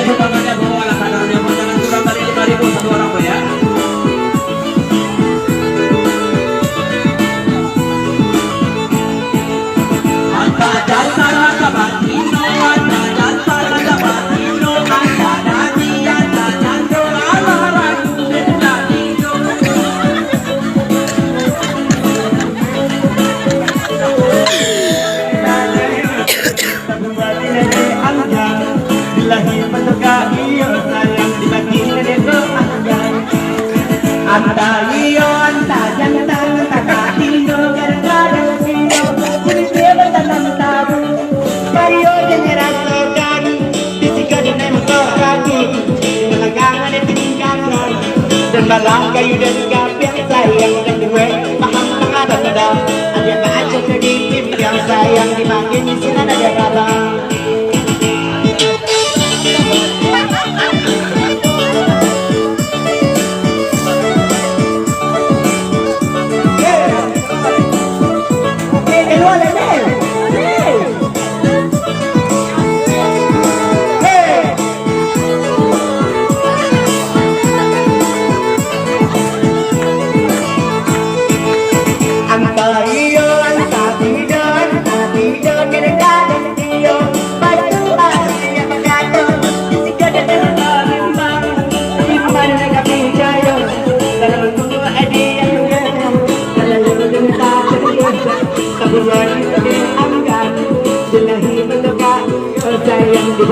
sumbangannya bawalah kadarnya, jangan kurang dari 5.000 satu orang Bu ya. Anta jantara kabatino, anta jantara kabatino, anta dani, anta jando, alaran sedanido. Bilahi patuka iyo sayang dibagi na dito anggan. Anta iyo anta jantan takatino gargadang sino kunisya bertanam tabu kayo jeneraso kami disikad na magkakaki malagangan at tiningkakan dan malang kayo dan kapiang sayang dan diwe paham pangalan na daw ang yan na asyok na dipim yang sayang dimangin yung sinanadya kabang. Sayang di